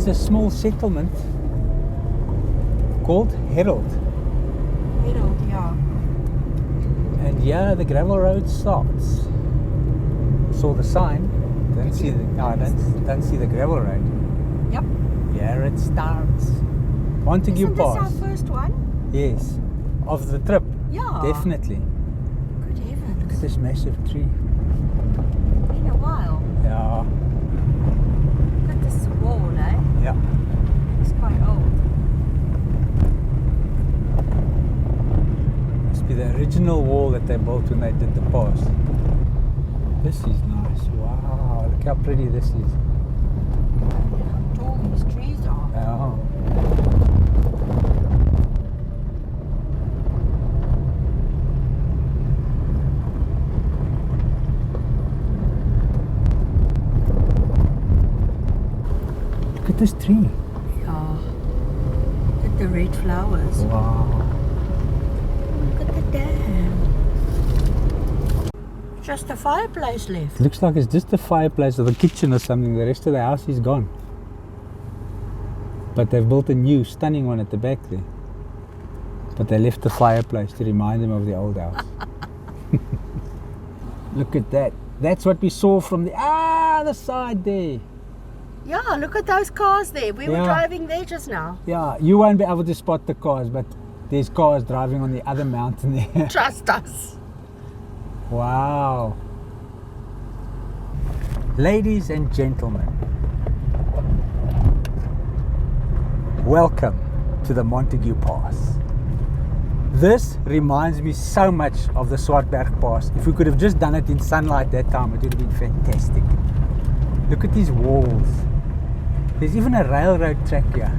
is a small settlement called Herald. Herald, yeah. And yeah, the gravel road starts. Saw the sign. Don't see the gravel road. Yep. Here it starts. Montagu Pass. Isn't this our first one? Yes. Of the trip. Yeah. Definitely. Good heavens. Look at this massive tree. Been a while. Yeah. Look at this wall, eh? Yeah. It's quite old. Must be the original wall that they built when they did the pass. This is nice. Wow. Look how pretty this is. How tall these trees are. Yeah. Look at this tree. Yeah. Look at the red flowers. Wow. Look at the dam. Just a fireplace left. Looks like it's just a fireplace or the kitchen or something. The rest of the house is gone. But they've built a new stunning one at the back there. But they left the fireplace to remind them of the old house. Look at that. That's what we saw from the other side there. Yeah, look at those cars there. We were Yeah. driving there just now. Yeah, you won't be able to spot the cars, but there's cars driving on the other mountain there. Trust us. Wow. Ladies and gentlemen, welcome to the Montagu Pass. This reminds me so much of the Swartberg Pass. If we could have just done it in sunlight that time, it would have been fantastic. Look at these walls. There's even a railroad track here.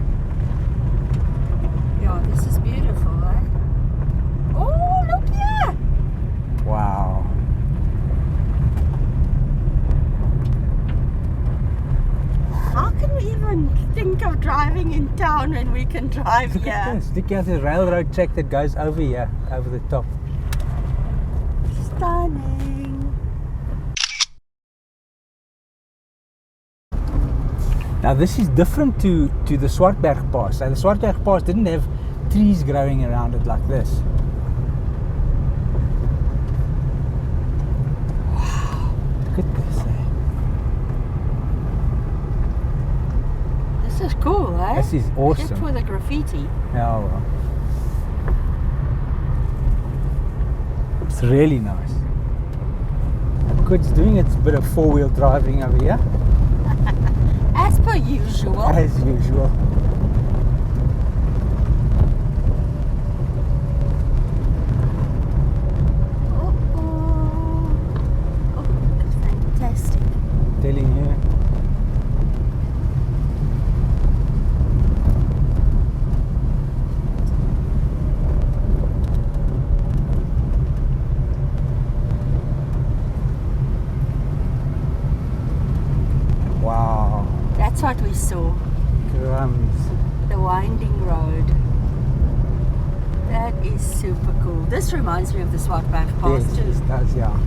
Yeah, this is beautiful, eh? Oh, look here! Wow. How can we even think of driving in town when we can drive Look here? at this. Look at the railroad track that goes over here, over the top. Stunning. Now this is different to the Swartberg Pass. So the Swartberg Pass didn't have trees growing around it like this. Wow, look at this. This is cool, eh? This is Except awesome. for the graffiti. Yeah, well. It's really nice. Look, it's doing its bit of four-wheel driving over here, As per usual. as usual. Oh, it's fantastic. Telling you. Wow. That's what we saw. Crumbs. The winding road. That is super cool. This reminds me of the Swartberg Pass Yes, too. it does, yeah.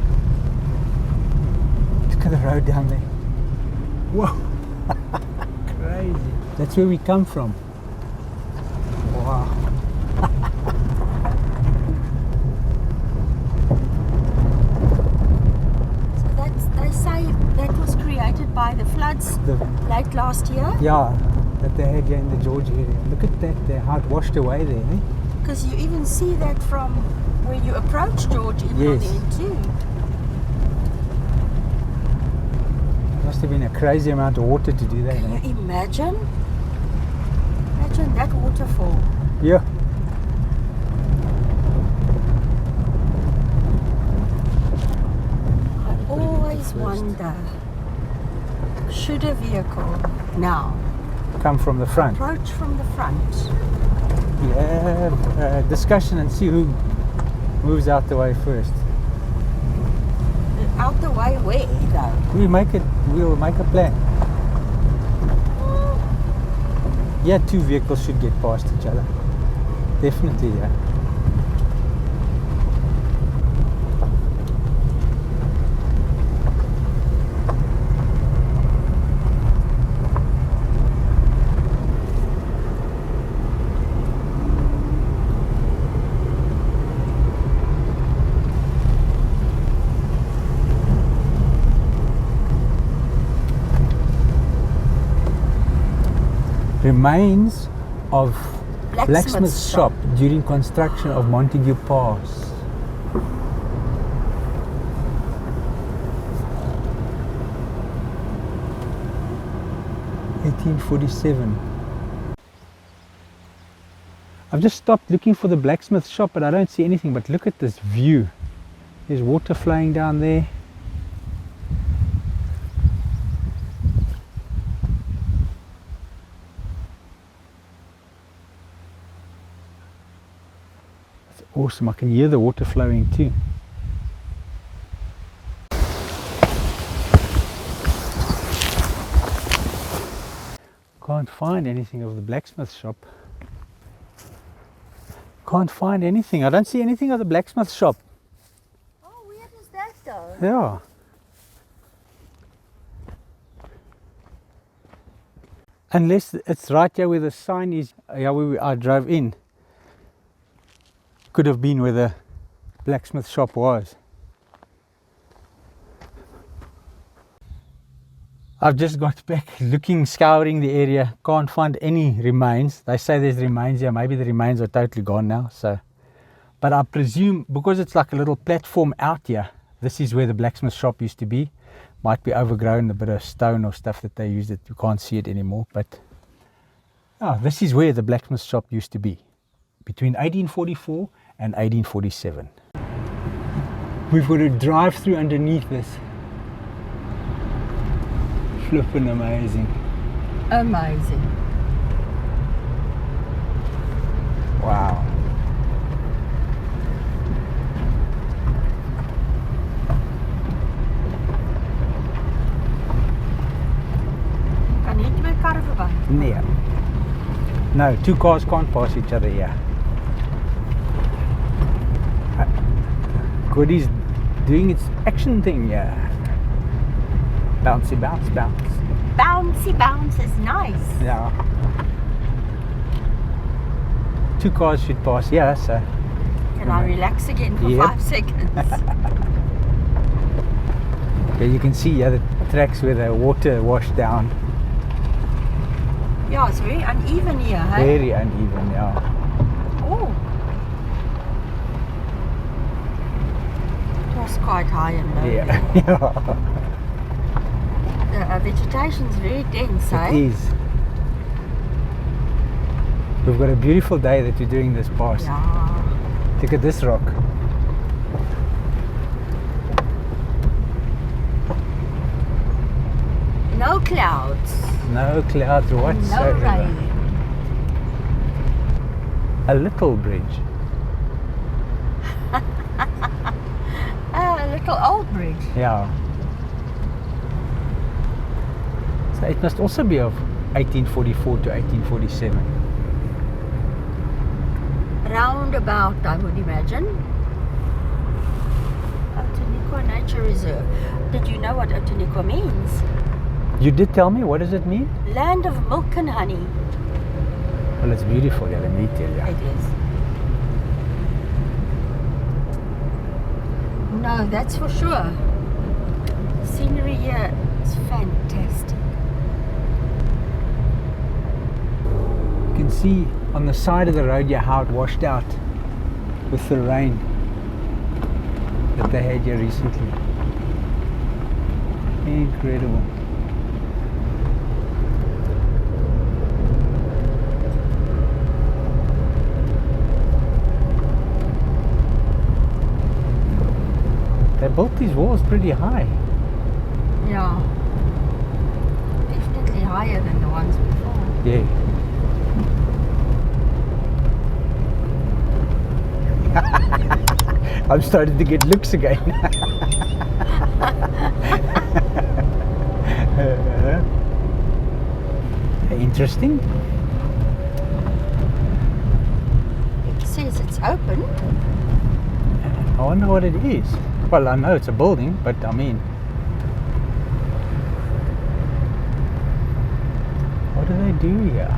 Look at the road down there. Whoa. Crazy. That's where we come from. Wow. So they say that was created by the floods late last year. Yeah, that they had here in the George area. Look at that there, how it washed away there, eh? Because you even see that from where you approach George even on the Yes. end too. Must have been a crazy amount of water to do that, Can eh? you imagine? Imagine that waterfall. Yeah. I always wonder, should a vehicle now Come from the front. approach from the front? Yeah, discussion and see who moves out the way first. Out the way where though? We'll make a plan. Yeah, two vehicles should get past each other. Definitely, yeah. Remains of blacksmith's shop. shop during construction of Montagu Pass. (1847). I've just stopped looking for the blacksmith shop, but I don't see anything. But look at this view. There's water flowing down there. It's awesome. I can hear the water flowing too. Can't find anything of the blacksmith shop. Can't find anything. I don't see anything of the blacksmith shop. Oh, weird is that though? Yeah. Unless it's right here where the sign is, yeah, where I drove in. Could have been where the blacksmith shop was. I've just got back looking, scouring the area, can't find any remains. They say there's remains here, maybe the remains are totally gone now. So, but I presume because it's like a little platform out here, this is where the blacksmith shop used to be. Might be overgrown, a bit of stone or stuff that they used that you can't see it anymore. But this is where the blacksmith shop used to be, between 1844 and 1847. We've got to drive through underneath this. Flippin' amazing. Amazing. Wow. Kan jy twee karre verby? Nee. No, two cars can't pass each other here. Goody's doing its action thing here. Bouncy bounce bounce. Bouncy bounce is nice. Yeah. Two cars should pass here, so. Can I relax again for 5 seconds? Yeah, you can see the tracks where the water washed down. Yeah, it's very uneven here, hey? Very uneven, yeah. Oh. It was quite high and low. Yeah. The vegetation's very dense, eh? It is. We've got a beautiful day that we're doing this pass. Yeah. Look at this rock. No clouds. No clouds whatsoever. No rain. A little bridge. A little old bridge. Yeah. So it must also be of 1844 to 1847. Roundabout, I would imagine. Outeniqua Nature Reserve. Did you know what Outeniqua means? You did tell me. What does it mean? Land of milk and honey. Well, it's beautiful. Yeah, let me tell you. It is. No, that's for sure. Scenery here is fantastic. You can see on the side of the road here how it washed out with the rain that they had here recently. Incredible. They built these walls pretty high. Yeah. Definitely higher than the ones before. Yeah. I'm starting to get looks again. Interesting. It says it's open. I wonder what it is. Well, I know it's a building, but I mean, what do they do here?